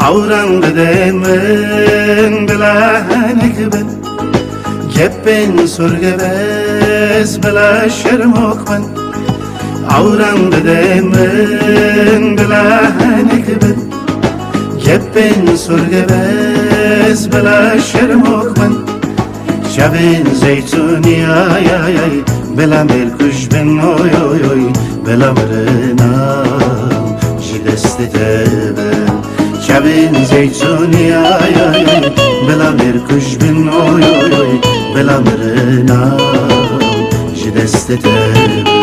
عورم بده من بلهنك بن گپن سرگه بس بلا شرمک من عورم بده من بلهنك بن گپن سرگه بس بلا شرمک من شبین زیتونی آی آی آی بلا ملکوش بن اوی اوی اوی بلا مرنام جدست تبن شبین زیتونی آی آی آی بلا ملکوش بن اوی اوی اوی بلا مرنام جدست تبن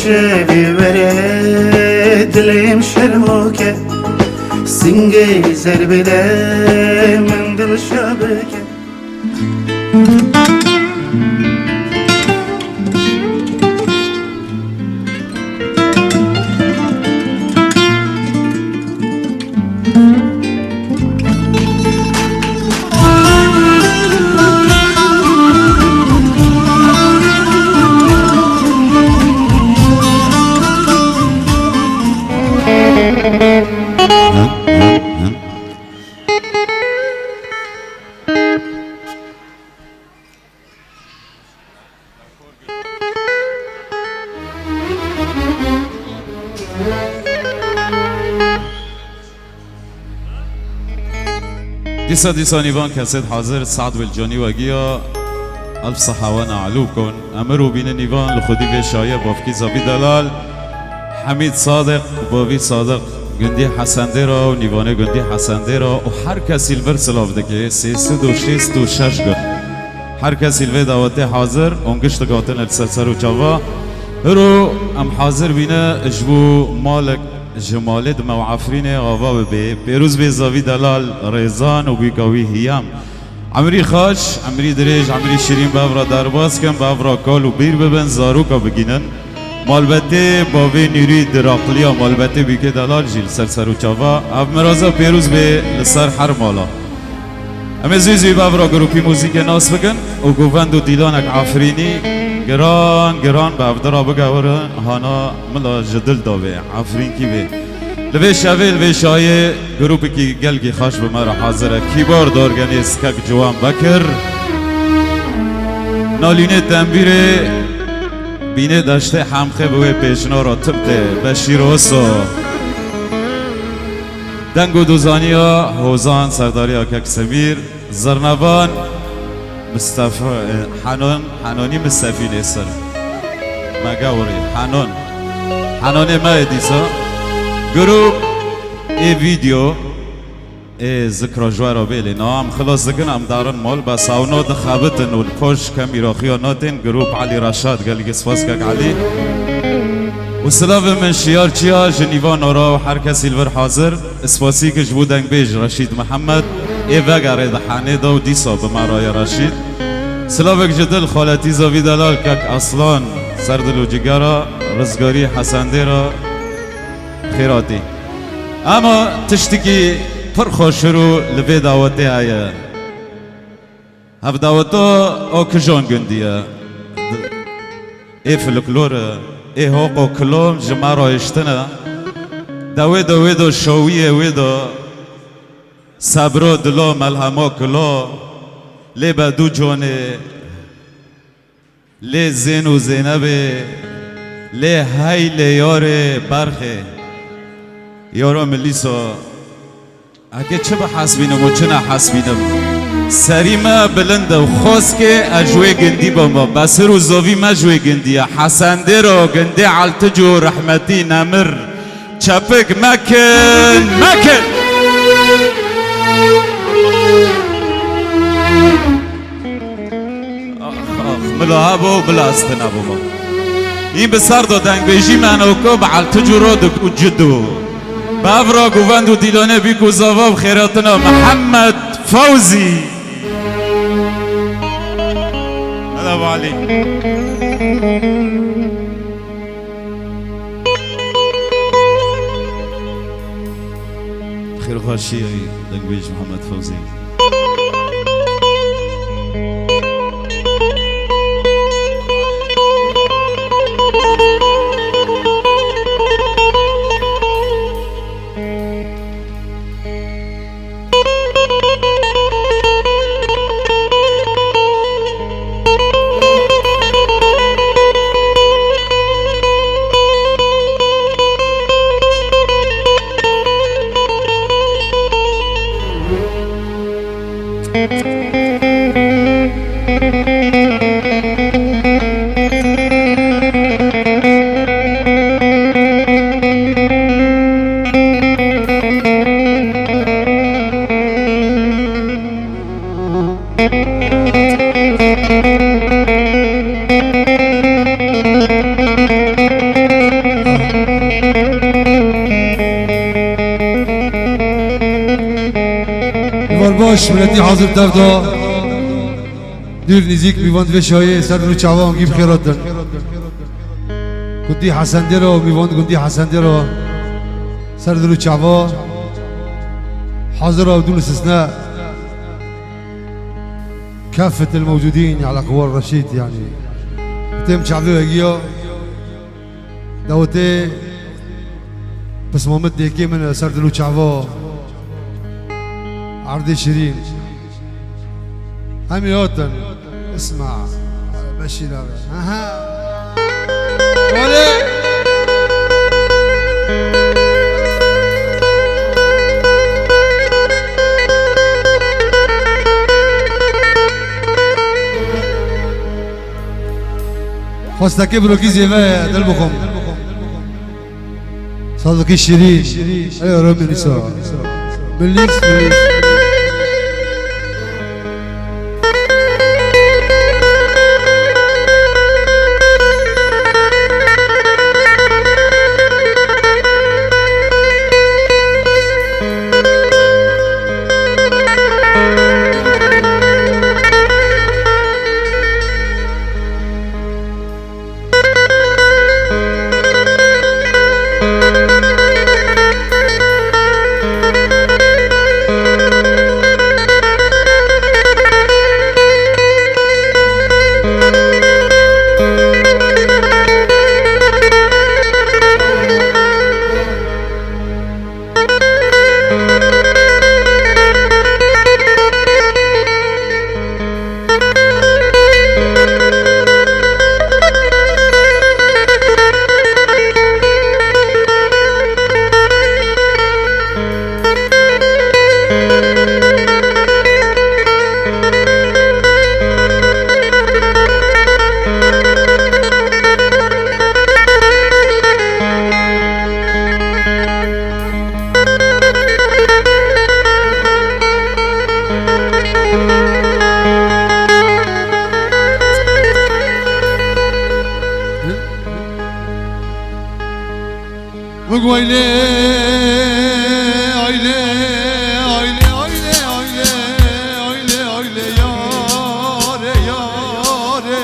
الشبي ورد ليم شرموكه سنجي زربده من دل شبكه ديسا نيفان كاسيد حاضر سعد بالجاني وجيا ألف صحة وانا علوكم أمروا بين نيفان لخدي في شاية بافكي زابي دلال حميد صادق بابي صادق جندي حسن ديرا ونيفاني جندي حسن ديرا وحر كسي الفر سلاف دكي سيسد وشيست وشش جن حر كسي الفي دعوتي حاضر اونجش تقاتن السلسل وچاوا هرو ام حاضر بينا اجبو مالك جمالد موعفرين غابا بي بيروز بي زاوي دلال ريزان وبيكاوي هيام عمري خاش عمري دريج عمري شيرين بافرا درباس كم بافرا كال وبير ببن زاروكا بگينن مالبته باوي نيري دراقليا مالبته بيكي دلال جيل سلسل وچاوا اف مرازا بيروز بي لسر حر مالا اما زوي بافرا گروپي موزيك ناس بگن و گوفندو ديلانك عفريني گران به افدرا بگوره هانا ملا جدل داوه عفرین کی به لوی شوی لوی شایه گروپی کی گلگی خاش به مرا حاضره کیبار دارگنی اسکک جوان بکر نالینه تنبیره بینه داشته حمخه بوی پیشنا را تبته بشیر حسو دنگو دوزانیا حوزان سرداری آکک سمیر زرنوان مصطفى حنوني مصطفى نصر مقاوري حنوني ما يديسا جروب اي فيديو اي ذكرى جوارا بيلي نام خلاص دقن ام دارن مال بس اونا دخابتن والبوش كاميراخيا ناتن جروب علي رشاد قال لي سفاسكك علي وسلاف من شيار تشيا جنيفا نورا وحركة سيلفر حاضر اسفاسيك جبودن بيج رشيد محمد اي وگره دحانه دا و دیسا بمرای رشید سلافک جدل خالتی زاوی دلال کک اصلان سردل و جگرا رزگاری حسن دیرا خیراتی اما تشتکی پر خوش رو لبی دعوتی آیا هف دعوتا او کجان گندیه ای فلکلور ای حقو کلوم جمعرا اشتنه دوی دو شویه وی دو صبر دلا ملهما کلا لی بدو جانه لی زین و زینبه لی هیل یار برخه یارا ملیسا اگه چه به حسبینم و چه نه حسبینم سریمه بلنده و خواست که اجوه گندی بما بسر و زاوی مجوه گندیه حسنده را گنده علتجو رحمتی نمر چپک مکن ملا هبو بلا استنابو ما این بسر دادن بیجی من اوکا بعل تجراد و جدو بابرا گووند و دیلانه بیکو زاواب خیراتنا محمد فوزی هذا ابو علي خير غاشي دنبيج محمد فوزي باش ملتی حاضر تفدا دیر نزیک میواند و شایه سر رو چوان گیب خیرات دن گندی حسنده را میواند گندی حسنده را سر رو چوان حاضر بدون استثناء كافة الموجودين على قوار رشيد يعني تم شعبي وجيا دوتي بس ما مد يكي من سرد له شعبا عرض شيرين هم يوتن اسمع بشير اها ولي خواستك بروكي زيفا دلبكم صدقي الشيرين ايوه رامي نساء مليكس ويلي عيلي عيلي عيلي عيلي عيلي عيلي ياري ياري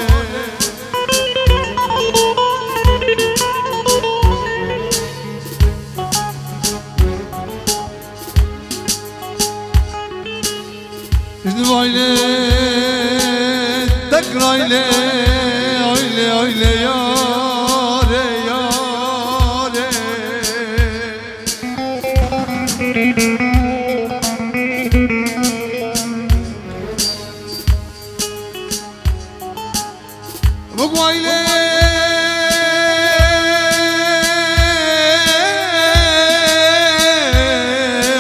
شنو عيلي تكر عيلي عيلي عيلي ياري ياري وقويلي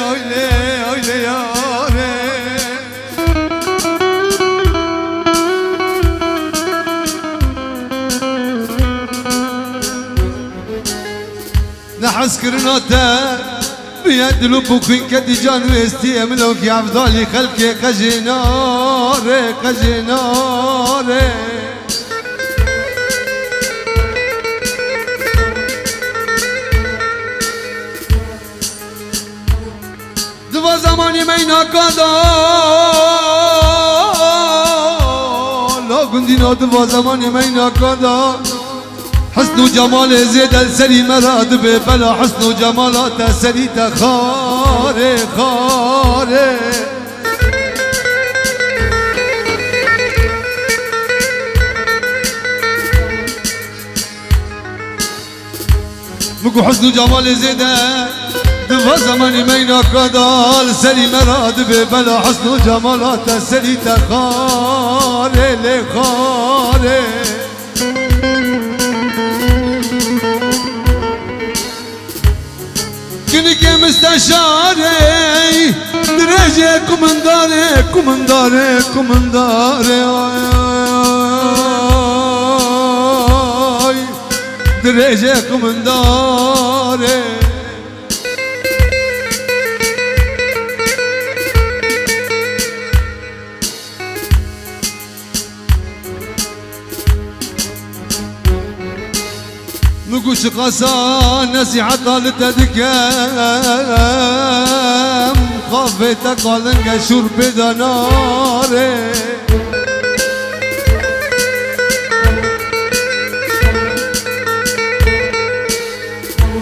عيلي عيلي ياري نحس كرناتا بيد لبوكين كديجان ويستي ملوك يا عبدالي خلقي قجناري قجناري دوا زمانی مینا کادا لا گندینا دوا زمانی مینا کادا حسن و جمال زید السری مراد به بلا حسن و جمالات سری تخاره خاره مگو حسن و جمال زید دوا زمانی مینا کدال سری مراد به بلا حسن و جمالات سری تخاره لخاره کنی که مستشاره درجه کمنداره کمنداره کمنداره درجه کمنداره مگو شقصا نصیحت لتدکم خافت قالنگ شور بدناره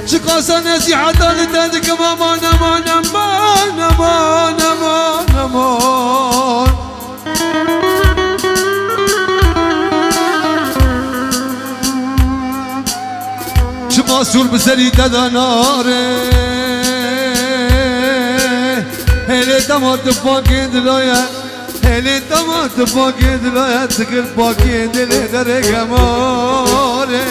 شقصا نصیحت لتدکم امان امان امان امان امان امان شماسور بسری تداناره هلی تمات پاکی دلایا هلی تمات پاکی دلایا تکل پاکی دل در گماره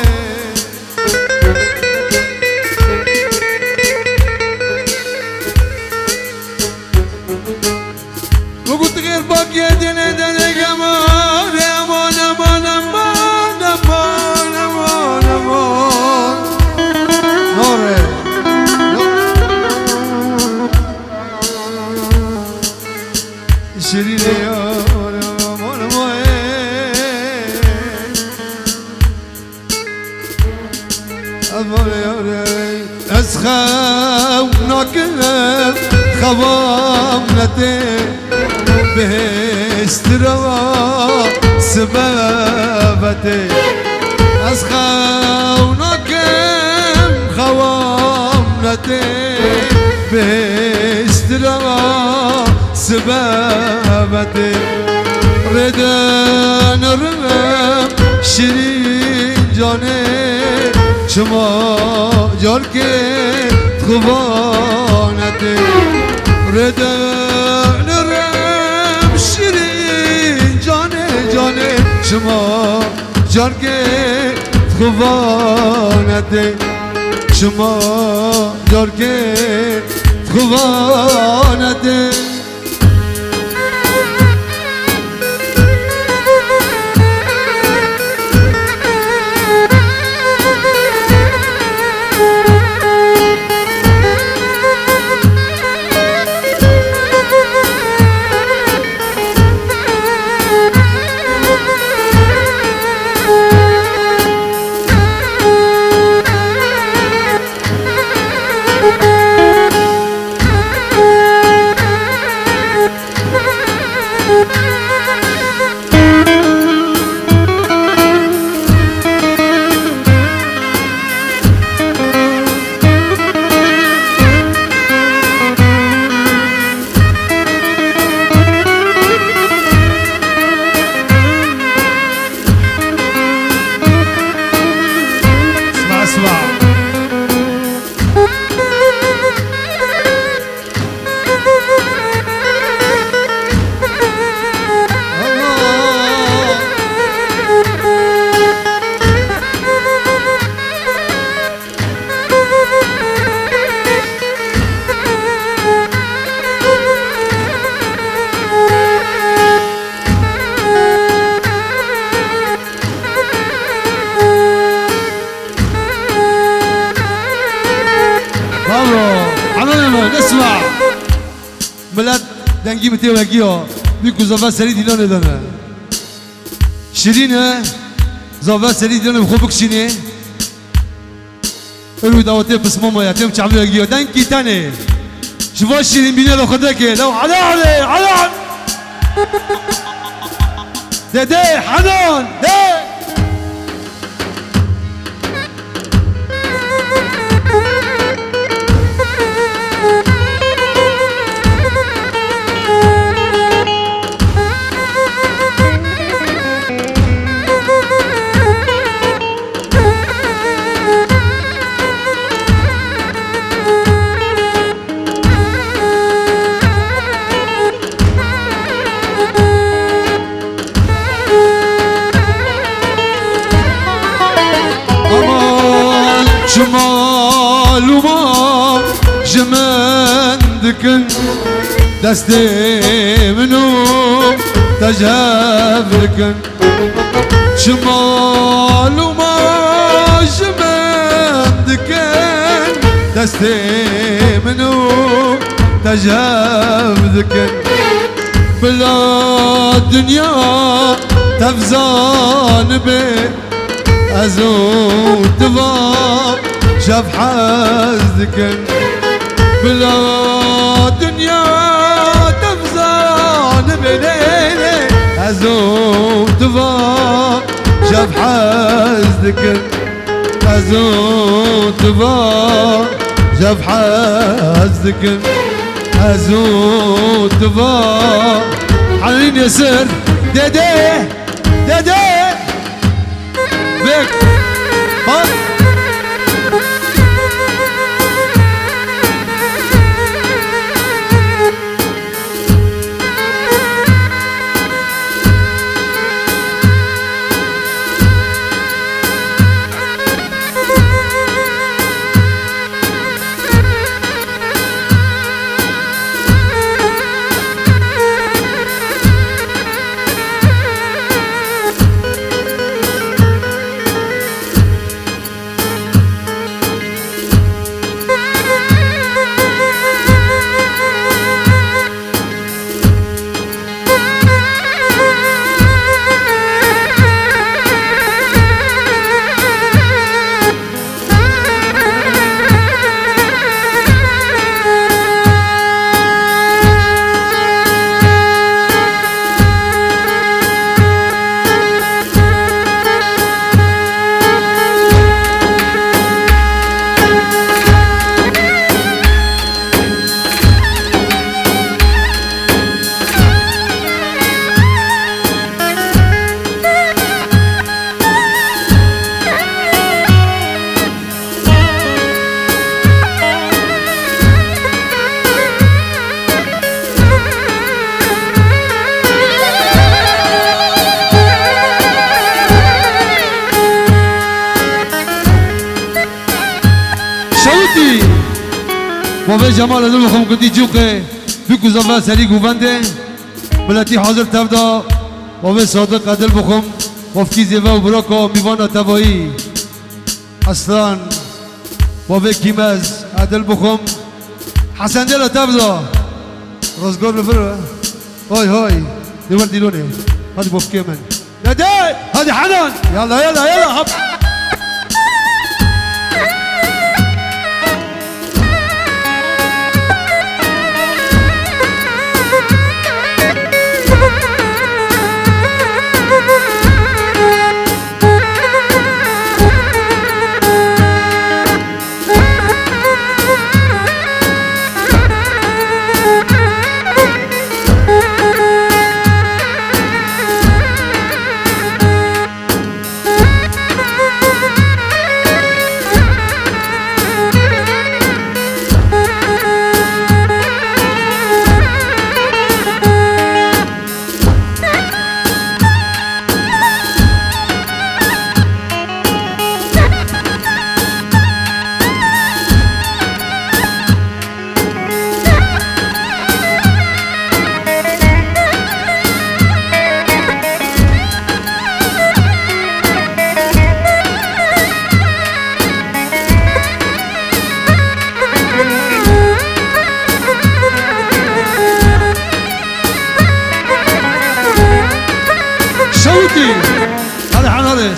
بگو تکل پاکی دل در گماره امان امان امان امان امان امان شیرین یار امان امان امان یار از خواب ناکلم خواب نده بهشت روا سببته از خواب ناکلم خواب نده بهشت روا سببته ردن رم شیرین جانه شما جان که خوانته ردن رم شیرین جانه جانه شما جان که خوانته شما جان که خوانته اسمع ملت دنگی بتیو اگیا بیکو زاوه سری دیلانه دانه شیرینه زاوه سری دیلانه بخو بکشینه اروی دعوته پس ماما یتیم چعبی اگیا دنگی تنه شوفوا الشيرين بينا لو خدك لو على دي حنان دي شمال وما جمندكن دستي منو تجابركن شمال وما جمندكن دستي منو تجابركن بلا دنيا تفزان بي أزود دفاع شاف حزدكن بلا دنيا تفزان بليلي أزود دفاع شاف حزدكن أزود دفاع شاف حزدكن أزود دفاع حنين يسر ديدي بك بس وفي جمال دلوخم كنتي جوقي بكو زفا سريق وفندي بلاتي حاضر تبدا وفي صادق عدل بخم وفكي زيفا وبراكو ميوانا تبايي أصلان وفي كيماز عدل بخم حسن ديلا تبدا رزقور بفر هاي ديوان ديلوني هادي بوفكي من نادي هادي حنان يلا هب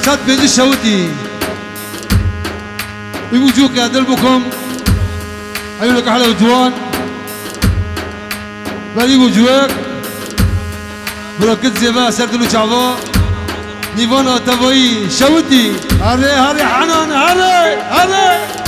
سات بيجي شوتي يوجوك يا دلبكم عيونك على الجوان ولی وجوهك براكت زيبا سردلو شعبا نيفانا تبايي شوتي هري هري حنان هري هري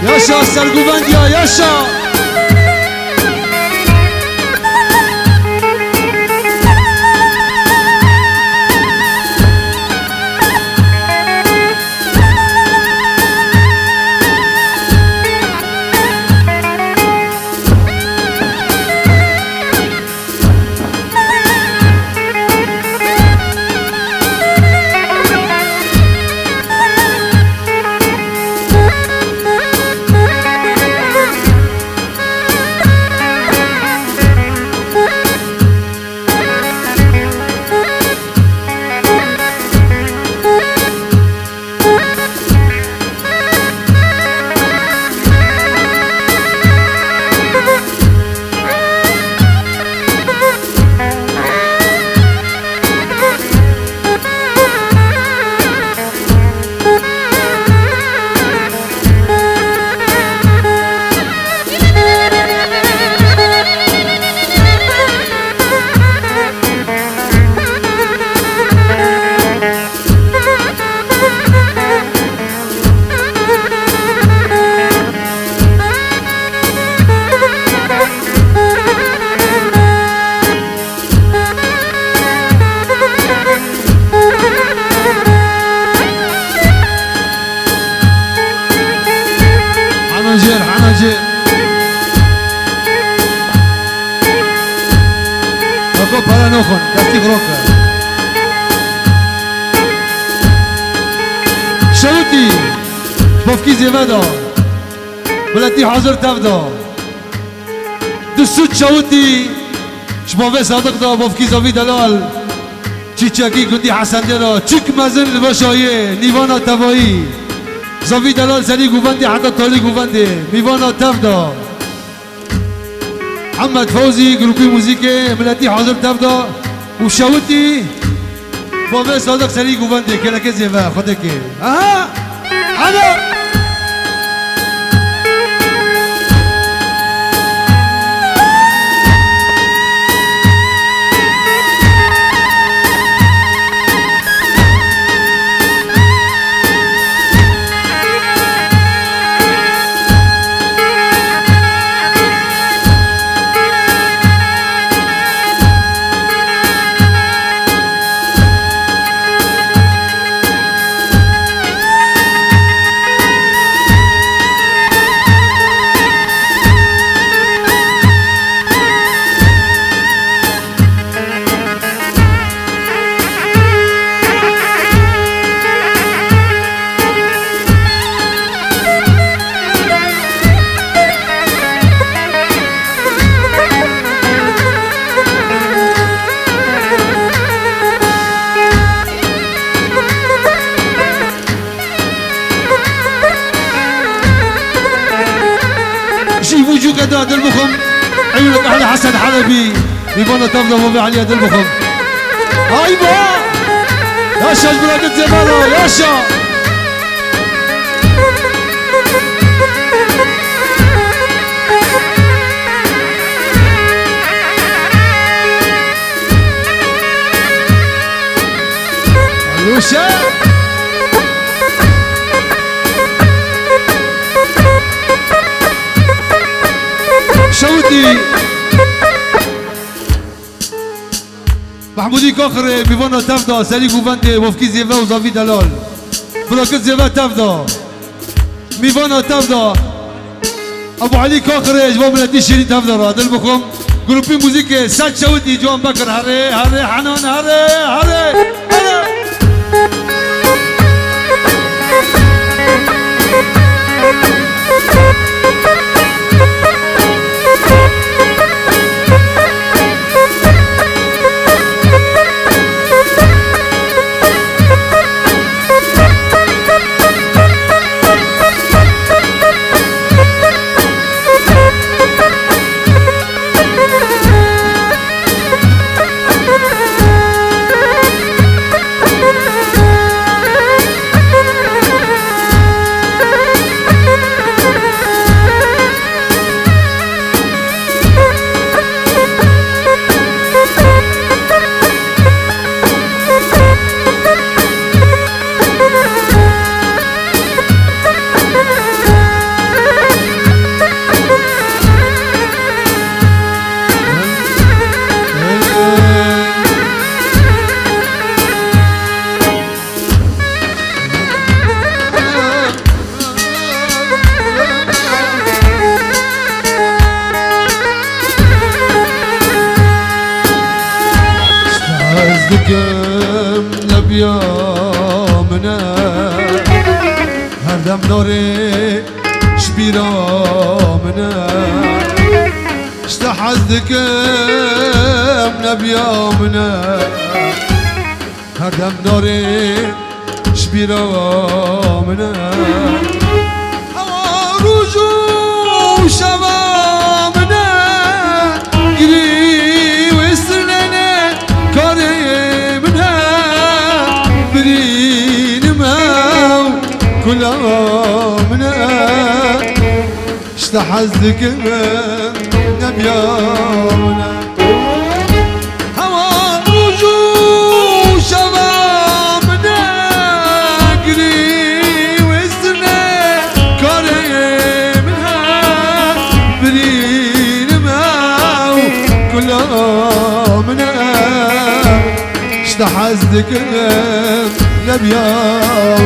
ياشا سرگوبندیا ياشا حنجر اكو برا نوخن دستي بروكا شوتي بفكي زيفادا بلاتي حاضر تفدا دسوت شوتي شبابي صادق دا بفكي زوي دلال چيچاكي كندي حسن دلا چك مزن البشايه نيوانا تبایی زوی دلال سری گوبندی حتی تالی گوبندی میوانا تفدا محمد فوزی گروپی موزیک ملتی حاضر تفدا و شوتی بابا صادق سری گوبندی که لکه زیبا خودکی آها حالا تفضى دلبخم عيونك احلى حسن حلبي ميفانا تفضى وابي عليا دلبخم هايبا ياشا اجبرك الزمالة ياشا علوشة شوتي محمودي كوخر ميفانا تفضى سالي قوفانتي وفكي زيفا وزافي دلال براكت زيفا تفضى ميفانا تفضى ابو علي كوخر جواب بلاتي شيرين تفضى رادل بكم جروبي موزيك سات شوتي جوان بكر هري هري حنان هري هري هري دكم نبيا منا هردم نوري شبيرا منا اشتحز دكم نبيا منا هردم نوري شبيرا منا هوا رجوع شبابنا قري وسرنا كاري منها برين ماو كلها منها اشتحزك نبيانا هوا رجوع شبابنا قري وسرنا كاري منها برين ماو كلها منها اشتحزك نبيانا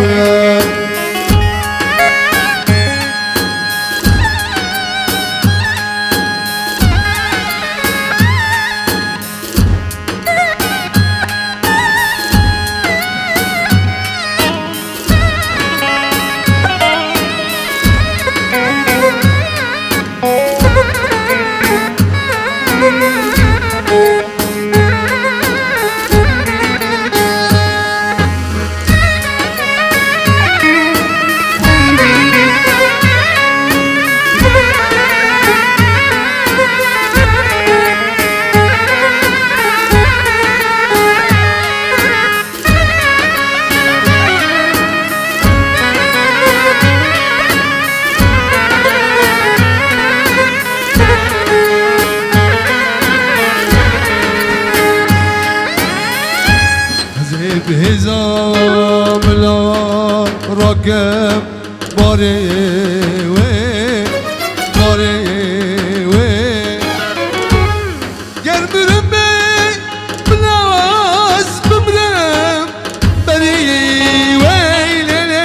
بهزام لا راكب باري وي باري وي قربرم بي بلاز بمرم بني وي ليلي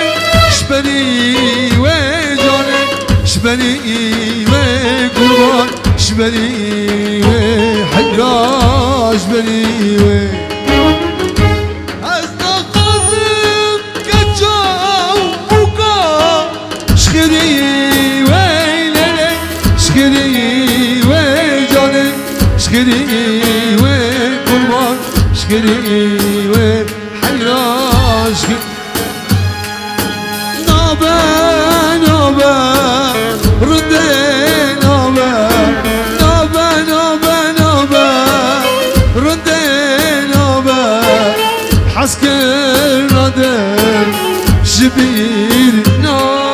شبني وي جاني شبني وي قربان شبني وي حجاج بني وي شكري وي قربان شكري وي حيران نابا نابا ردي نابا شبیر نار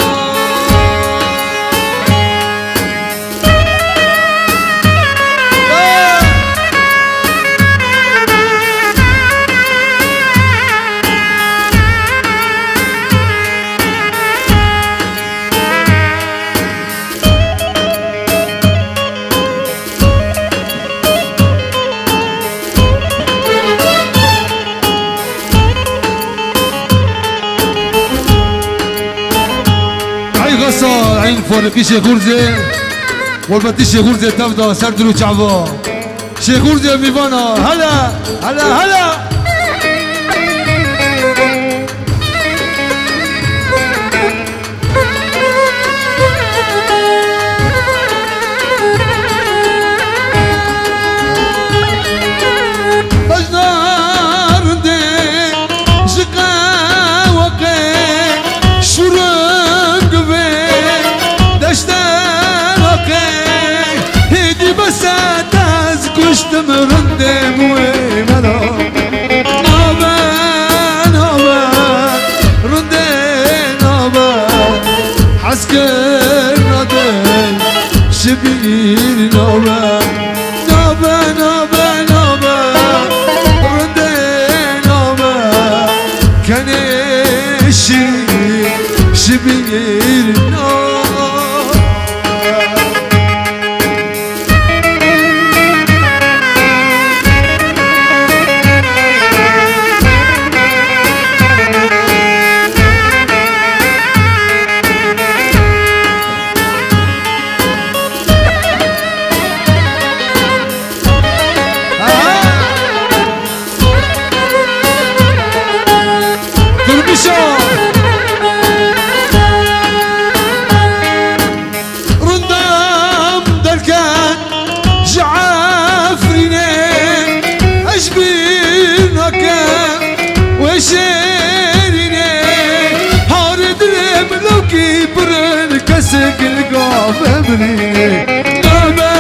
غصة عين فورقي شيخورزي والبتي شيخورزي تفضى سردلو شعبا شيخورزي ميفانا هلا هلا هلا تمرندم وملا نابا نابا رندي نابا حسكر ندم شبير نابا نابا نابا نابا رندي نابا كان شبير نابا رندام دركان جعافريني أشبينا كان وشيريني هارد ريم لو كيبرن كسك القاف أمريني نابا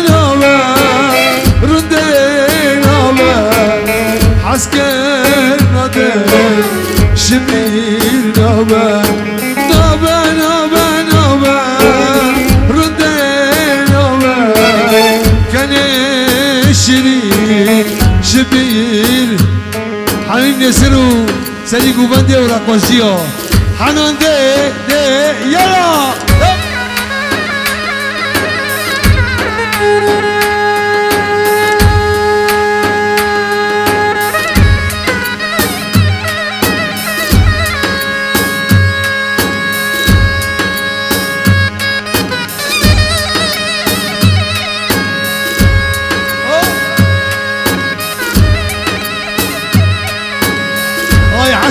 نابا رندي نابا حسكر ندم شبير نابا نابا نابا نابا رندي نابا كان شيرين شبير حنين نسرو سليقو بندي وراقوشيو حنان دي يلا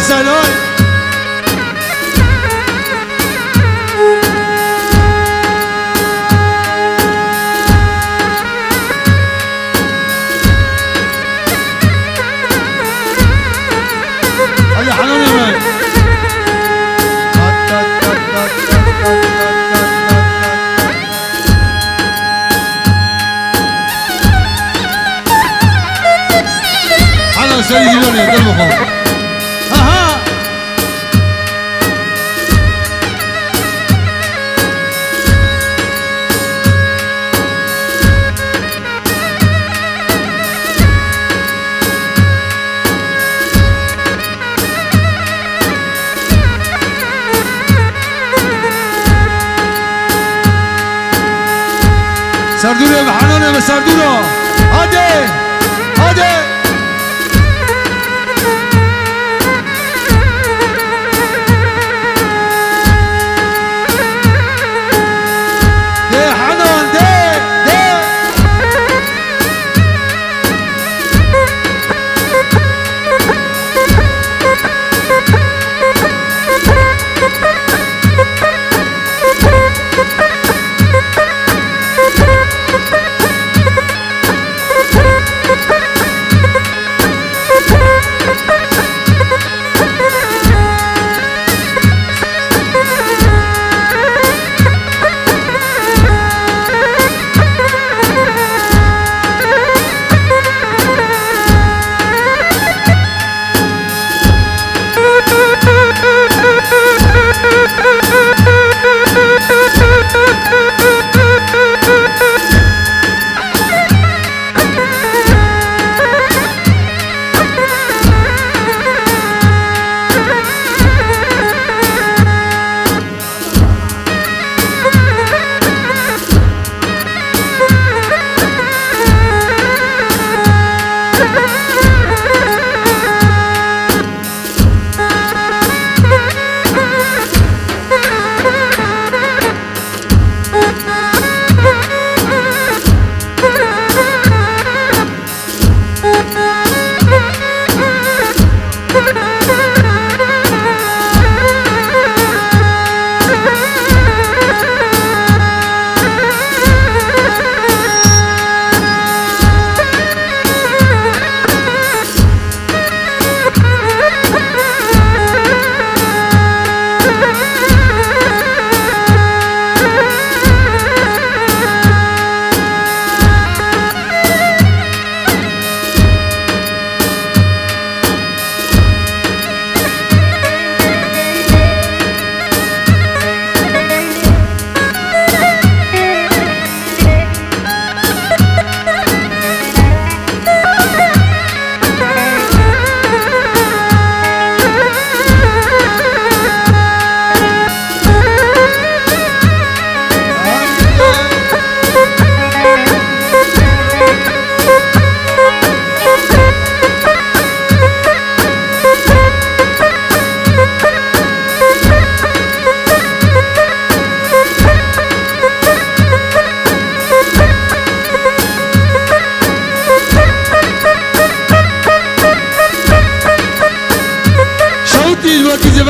حسن هاي هيا حنان يا حنان سيدي جوني دمكم سردوره يا حنانه سردوره هادي هادي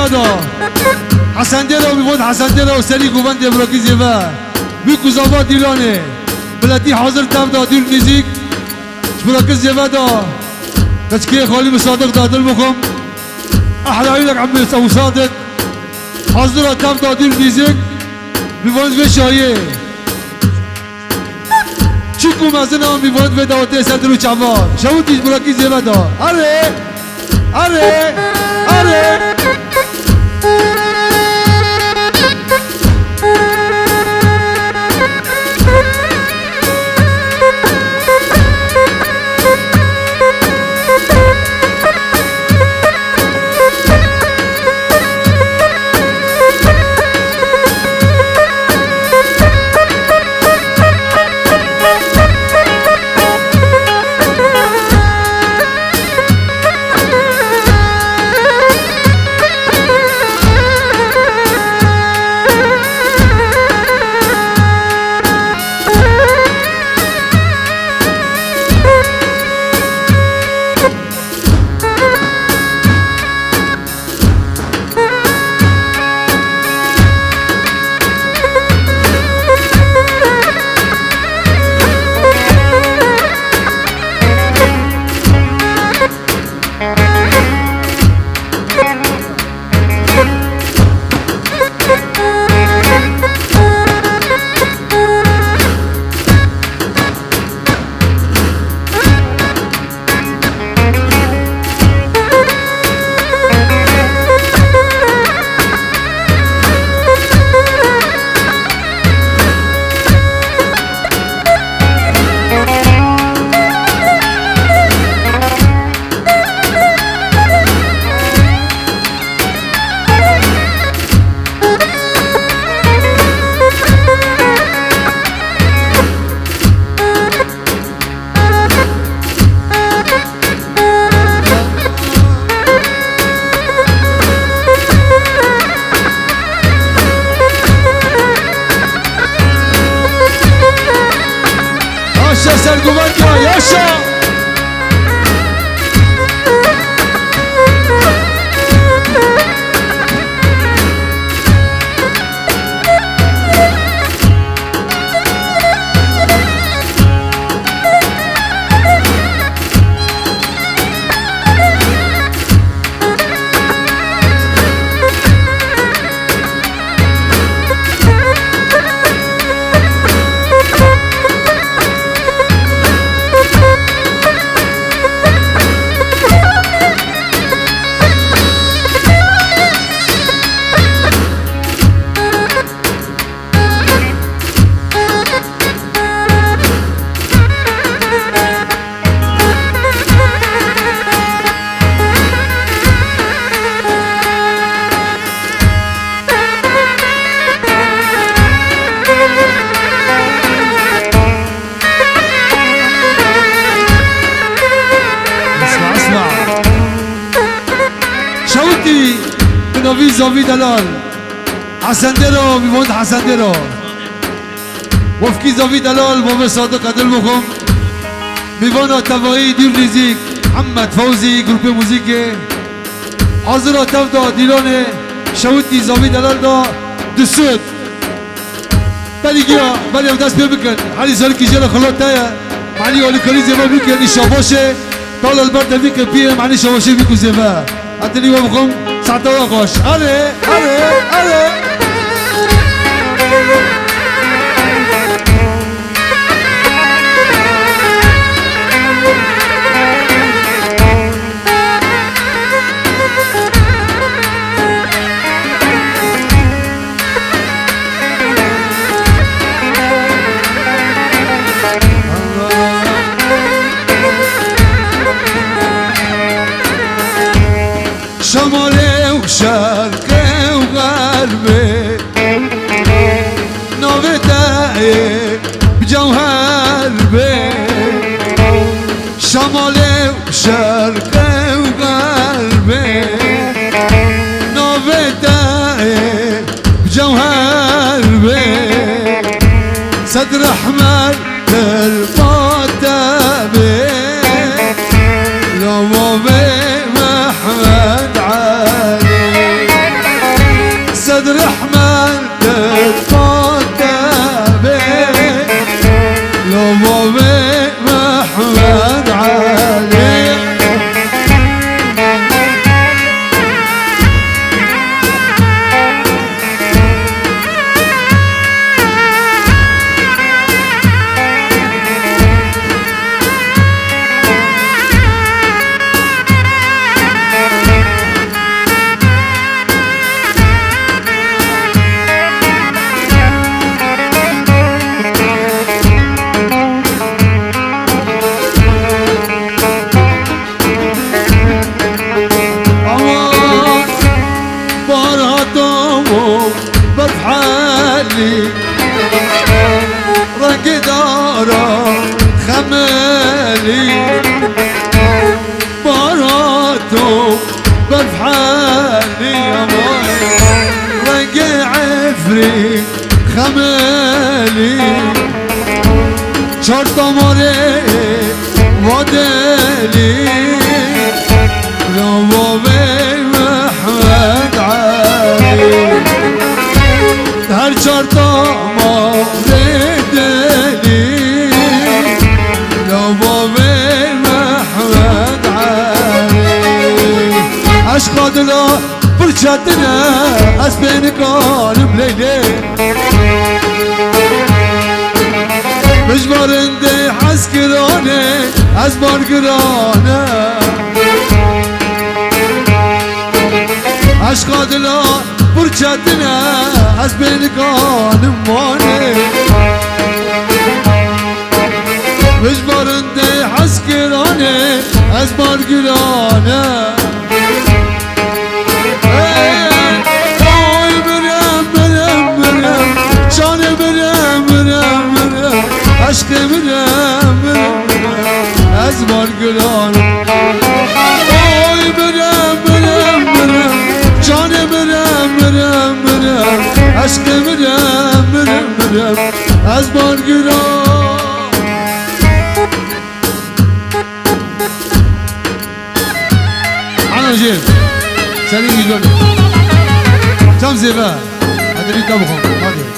زبادا حسن دیرا میبود حسن دیرا و سری گوبند ابراکی زیبا میکو زبا دیلانه بلدی حاضر تم دا دیر نیزیک ابراکی زیبا دا تشکیه خالی بصادق دا دل مخم احلى عينك عمي ابو صادق حاضر تم دا دیر نیزیک میبود به شایه چیکو مزنا میبود به داوته صدر و چمار شوتیش ابراکی زیبا دا اره اره اره زاوی دلال حسن درو میبود حسن درو وفکی زاوی دلال بابا صادق عدل بخم میوانا تبایی دیر نیزیک محمد فوزی گروپ موزیک حاضر تف دا دیلان شوتی زاوی دلال دا دسود بلی گیا بلی او دست بیا بکن حالی سالی که جل خلات تایه معنی آلی کاری زیبا بکن ای شاباشه طال البرد بکن پیه معنی شاباشه بکن زیبا عدلی با بخم ساعتها خوش آره آره آره شماله و شرقه و غربه ناوته بجوهر به شماله و شرقه و غربه ناوته بجوهر به صدر احمر المعتبه لو محمد علي خمالي رنگ دارا خمالي باراتو برفحالي يا ماي رنگ عفري خمالي چار دماره وادلی نوابه محمد علی هر چار دماره دلی نوابه محمد علی عشق دلا برچتنه از بین کارم لیلی مجبرنده حس گرانه از بار گرانه عشقا دلا برچتنه از بین کانم مانه مجبرنده حس گرانه از بار گرانه آی برم برم برم جانه برم برم برم عشق برم برم از بار گرانه آی برم برم برم جانه برم برم برم عشق برم برم برم از بار گرانه انا جيب سليم جدول كم زيبا هذا اللي تبغون هذا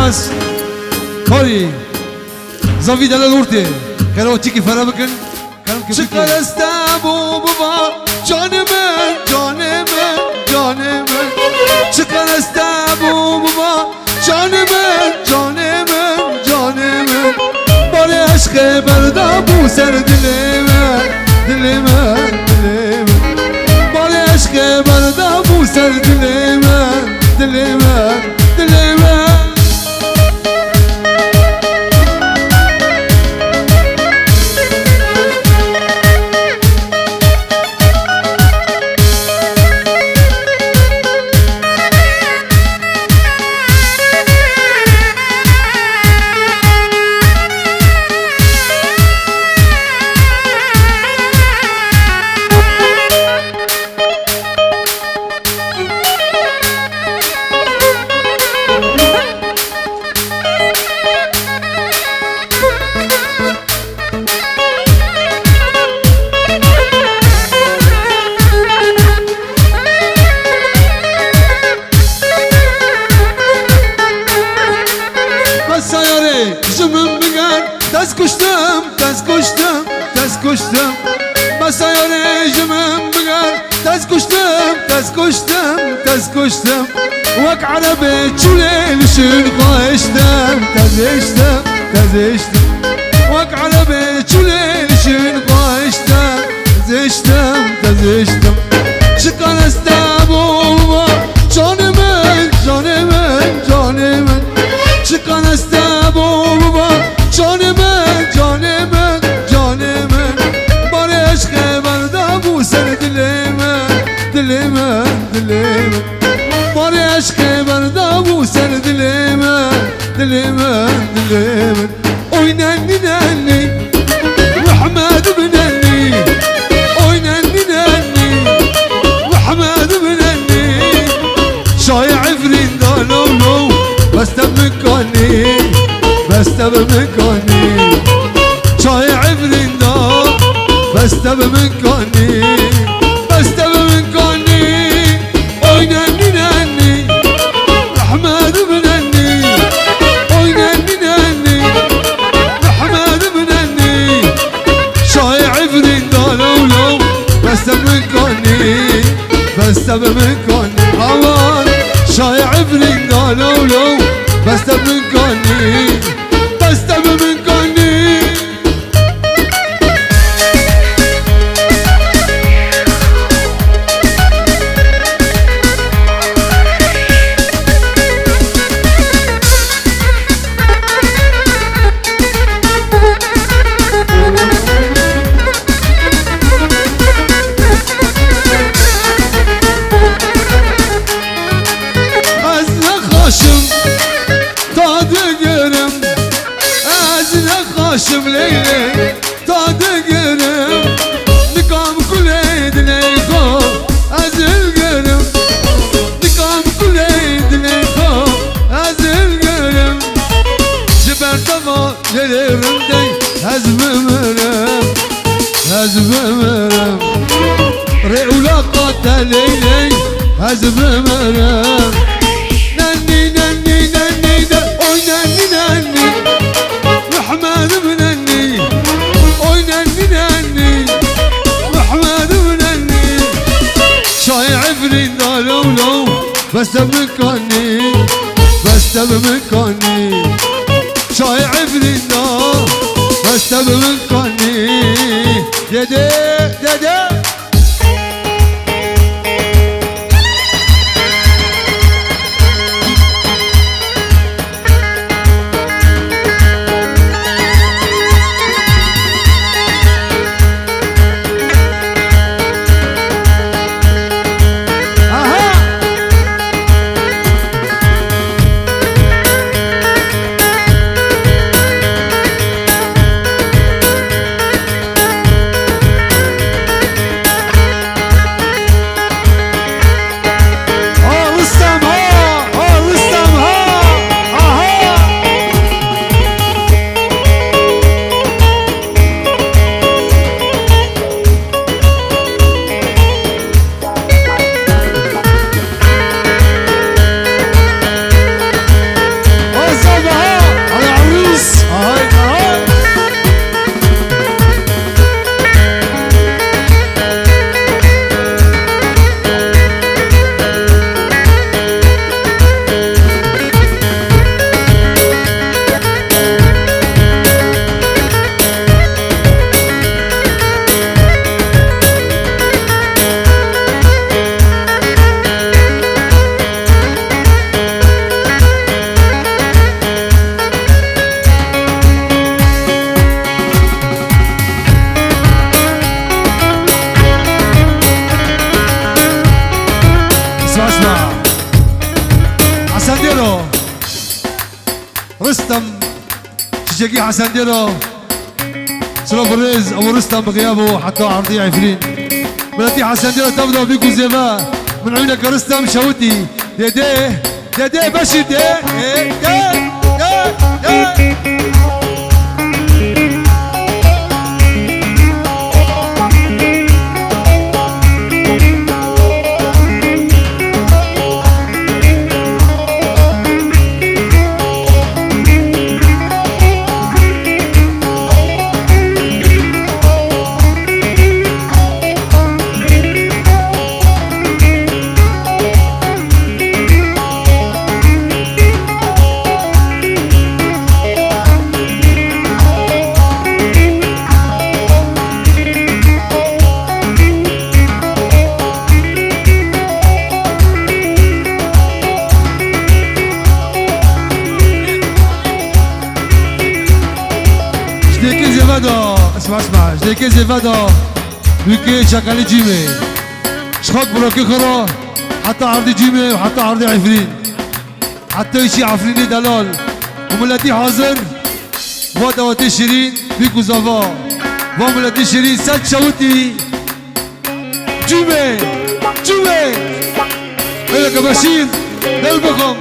بس کاری زاوی دلال ورده کراوچی که فرا بکن چقدر استابو بابا جان من جان من جان من چقدر استابو بابا جان من جان من جان من بار عشق بردا بو سر دل من دل من دل من بار عشق بردا بو سر دل من دل من دل من کشتم وک عربه چوله شن خواهشتم تزشتم تزشتم وک عربه چوله شن خواهشتم تزشتم تزشتم شکان استم بابا جان من جان من جان من شکان استم بابا جان من جان من جان من بار عشق بردا بو سر دل من دل من دل من بار عشق بردا بو سر دل من دل من دل من اوی ننی ننی وحمد بننی اوی ننی ننی وحمد بنني شايع عفرين دالو لو بستب مكاني بستب مكاني شايع عفرين دال بستب مكاني بستب مكاني اوي نني نني احمد بنني اوي نني نني احمد بنني شايع عفرين دالو لو بستب مكاني بستب مكاني هوان شايع عفرين دالو لو بستب مكاني بستب مكاني خاشم ليلي تعد قرم نقام كل عيد ليخو ازل قرم نقام كل عيد ليخو ازل قرم جبر طبع جريرم دي هزم مرم هزم مرم رئولا قاتل ليلي هزم مرم نني نني نني دا اوي نني نني محمد بنني اوي نني نني محمد بنني شايع عفرين دالو لو بستب مكاني بستب مكاني شايع عفرين دال بستب مكاني ديدي ديدي شجاكي حسن ديرو سلام الرز ابو رستم بغيابه حتى عرضي عفرين بلاتي حسن ديرو تبدا بيكو زيفا من عيونك رستم شوتي دي باشي دي اسمع جديكي زيفادا بيكي شكالي جيمي شخوك بروكي خرا حتى عرضي جيمي وحتى عرضي عفرين حتى يشي عفريني دلال وملاتي حاضر ودواتي شيرين بيكو زافا وملاتي شيرين سد شوتي جيمي هلك بشير دلبكم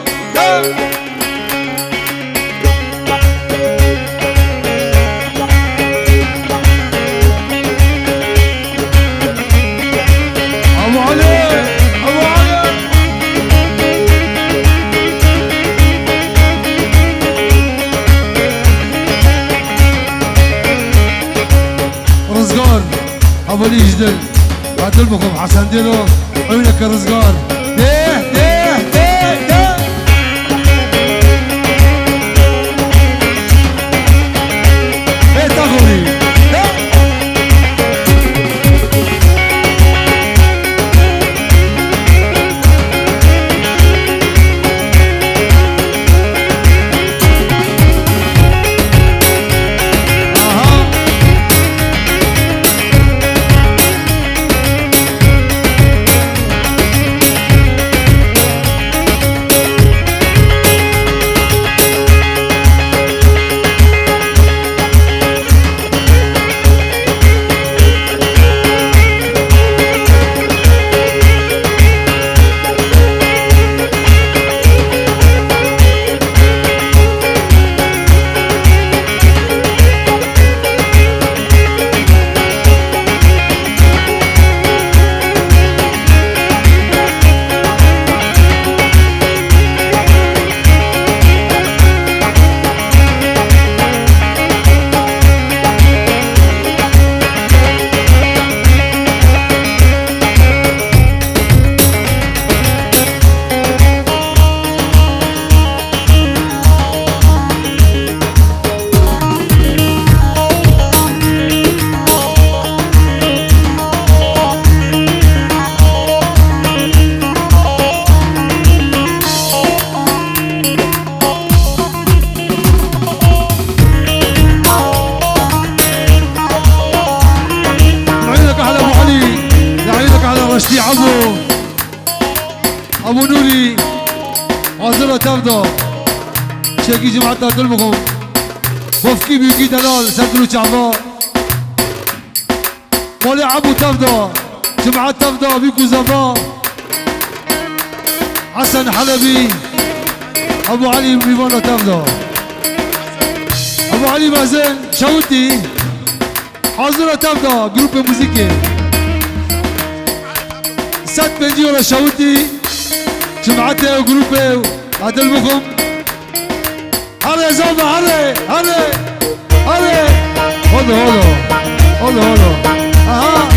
أولي جدل قاتل بكم حسن ديرو عيونك الرزقار ديه تاخوري رشدي ابو نوري عازله تبدا شاكي جماعة تلبكم وفكي بيكي دلال سكرو شعبا مولي عبو تبدا جماعة تبدا بيكو زفا حسن حلبي ابو علي ميفانا تبدا ابو علي مازن شاوتي حاضرة تبدا جروب موسيقي سات بنجي ولا شاوتي جماعتي وجروبي عدل بكم هلا يا زلمه هلا هلا اها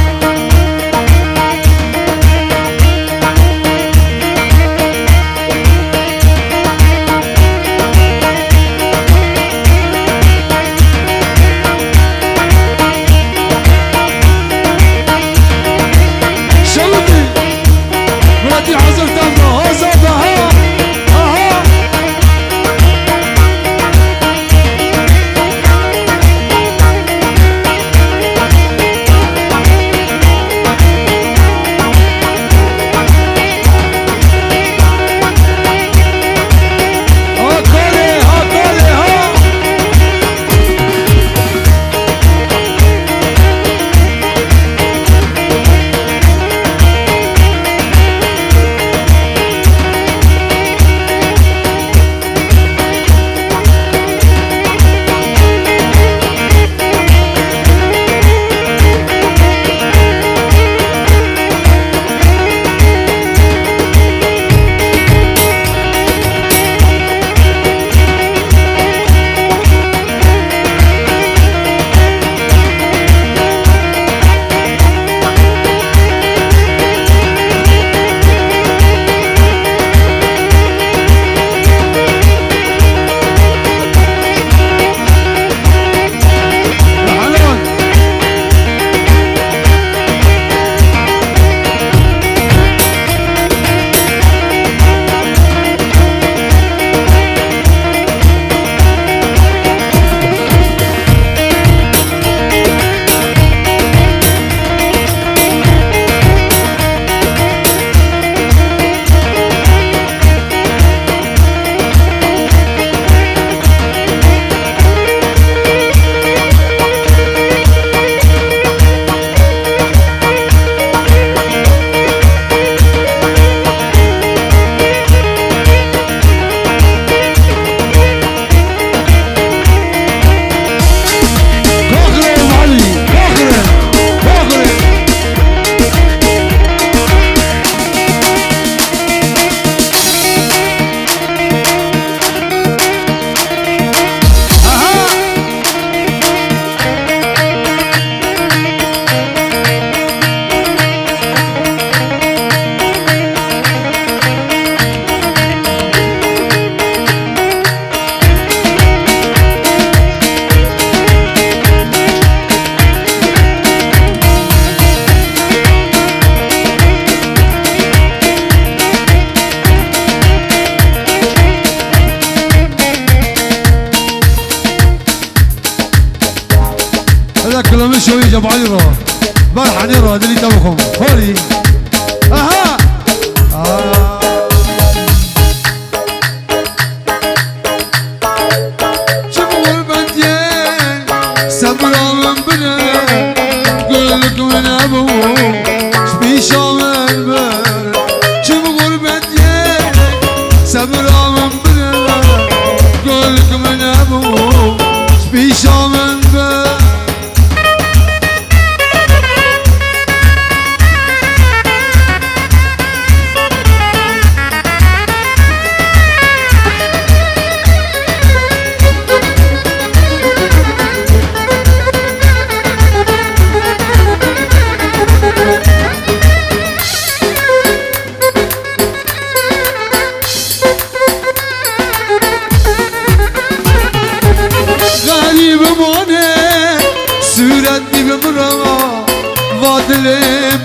هذا كلام شوي جاب علي رو برحني رو هذا اللي تبخم خوري اها شوفوا غربتين صبرا من بنا قول لك من ابو شبي شامل بر شوفوا غربتين صبرا من بنا قول لك من ابو شبي شامل بر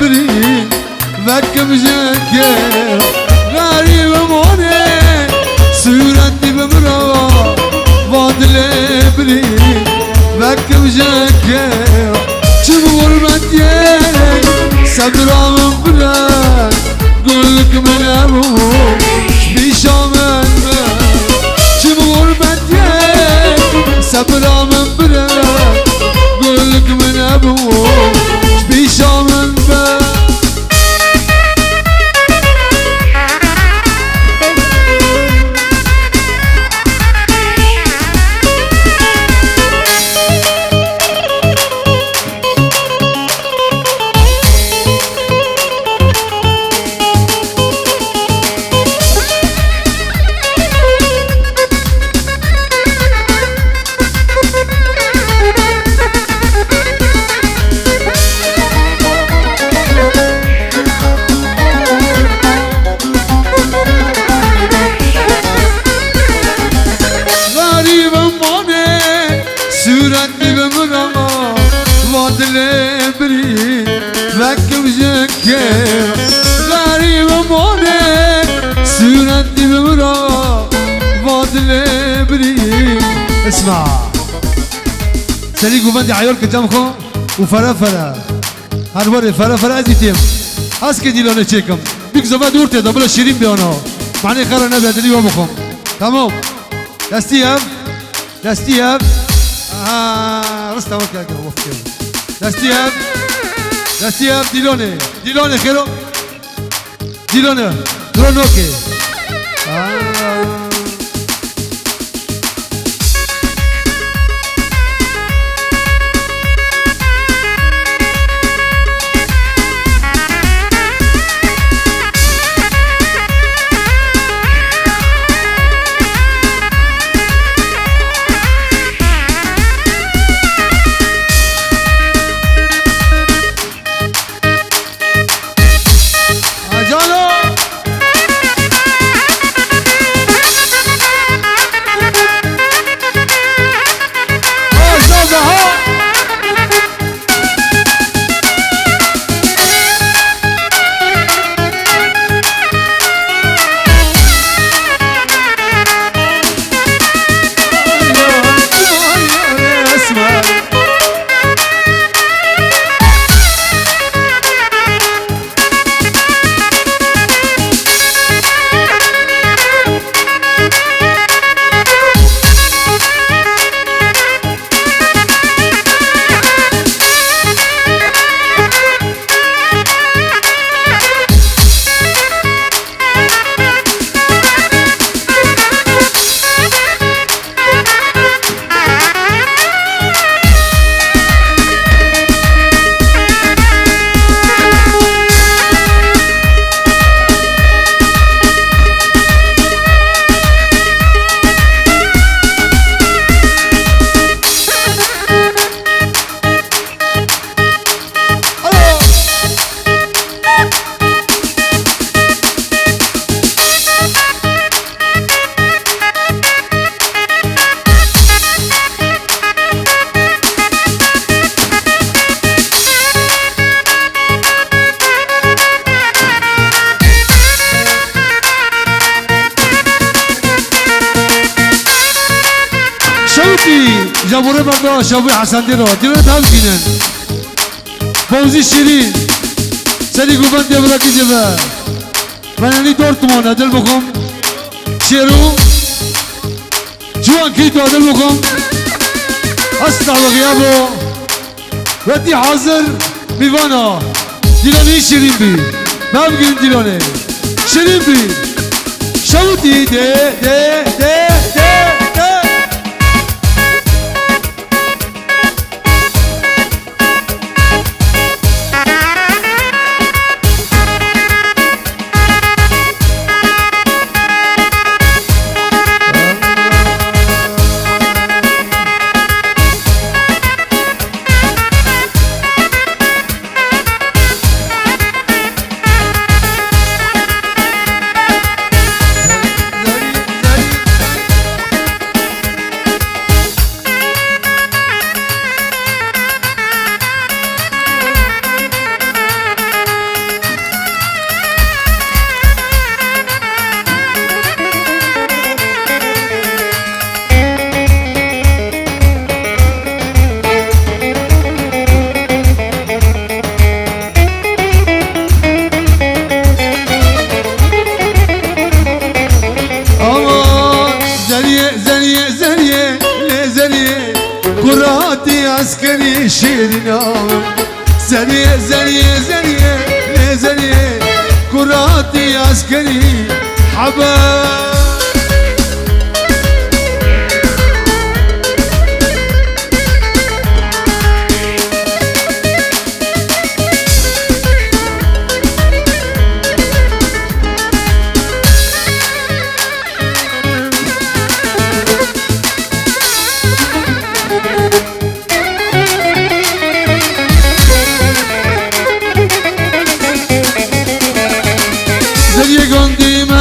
برين فكم جنكر غريب موني سورتي بمروا فاضل برين فكم جنكر شوف غربتي صبرا من بلاد قولك من ابوك شبي شامل شوف غربتي صبرا من بلاد قولك من ابوك شبي شامل سورتي بمرأة فاضل بريد فكم جنكر غريب موني سورتي بمرأة فاضل بريد اسمع سريق وبندي عيورك جمخو وفرافرة هروري فرافرة ازيتيم هسكي ديلوني چيكم بيك زبا دور تيدا بلا شيرين بيانو معني خيرا نبي دلي ومخم تمام دستي هف دستي هف رستا وكا وفكر دستياب ديلوني خيرو ديلوني درونوكي شابوره بنده شابوی حسن دی رو دیوانه هم گینن فوزی شیرین سری گوبند دیوانه کی جبه منانی دور تمانه دل بکن شیرو جوان کی تو دل بکن استا بغیابو ودی حاضر میوانا دیلانی شیرین بی من بگیریم دیلانه شیرین بی شوتی ده ده ده ده ده عسكري شيرنا زريه زريه زريه زريه كراتي عسكري حباب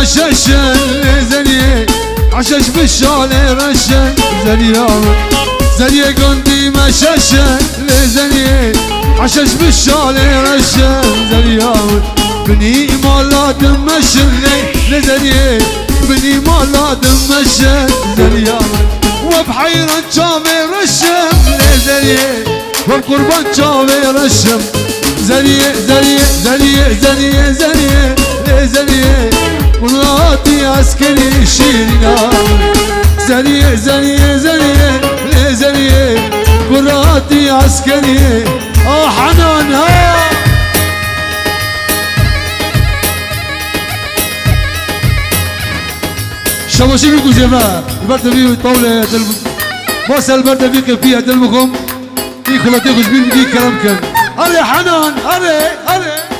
عشاشن زنيه عشاش بالشالي رشن زنيه زنيه قندي مشاشن زنيه عشاش بالشالي رشن زنيه بني مالا دمشن زنيه بني مالا دمشن زنيه وبحيران شامي رشم زنيه وبقربان شامي رشم زنيه زنيه زنيه زنيه زنيه زنيه كراتي عسكري شيرنا زنيه زنيه زنيه زنيه كراتي عسكري حنان ها شباشي بيكو جماعة البرد فيه طاولة بس البرد فيه فيها دلمكم في خلطي خشبين بدي كلام كان أري حنان أري أري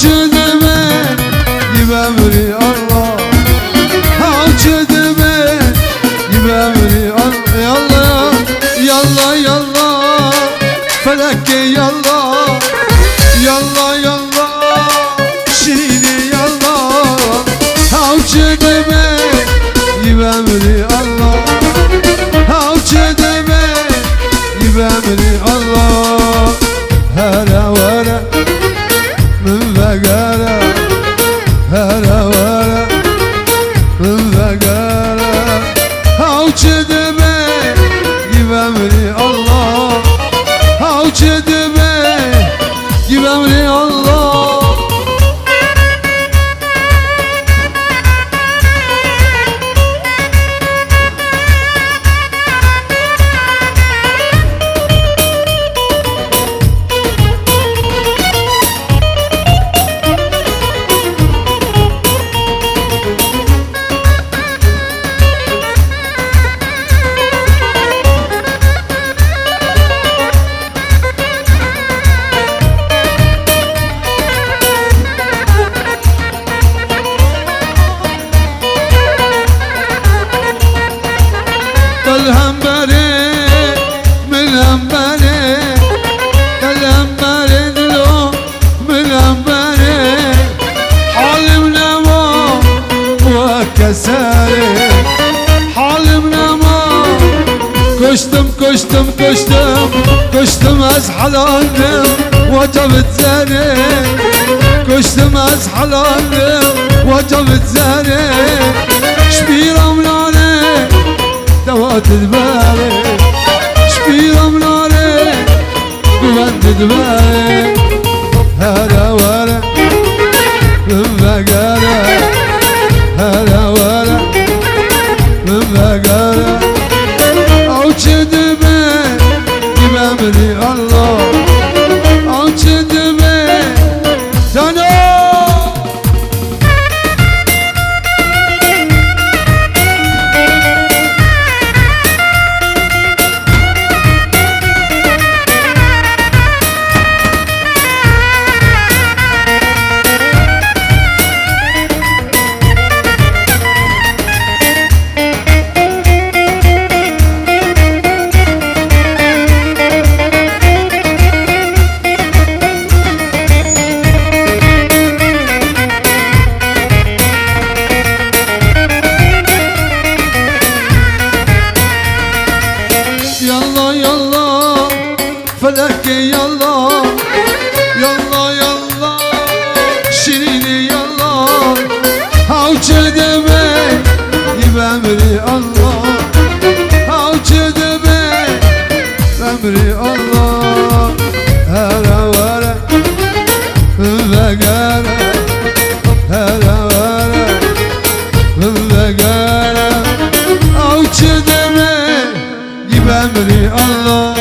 دمه يبامري الله هاوش دمه يبامري الله يلا يلا فلك يلا يلا يلا شيري يلا هاوش دمه يبامري الله هاوش دمه يبامري الله هلا ولا من بقاله هلا ولا من بقاله هاوش دمه يبامري الله هاوش دمه يبامري الله الهمبري من همبري الهمبري دلو من همبري حالمنا ما وكساري حالمنا ما كشتم از حلالم وجبت زاني كشتم از حلالم وجبت زاني شبيرة مناني دوات دبالي شبيرة مناري قوات دبالي هلا ولا من بقالة هلا ولا من بقالة أوش دمي يبامري الله أوش دمي تنو يلا يلا فلك يلا يلا يلا شيريني يلا هاوش دمي يبامري الله هاوش دمي بامري الله هلا ولا بقالة هلا ولا بقالة هاوش دمي يبامري الله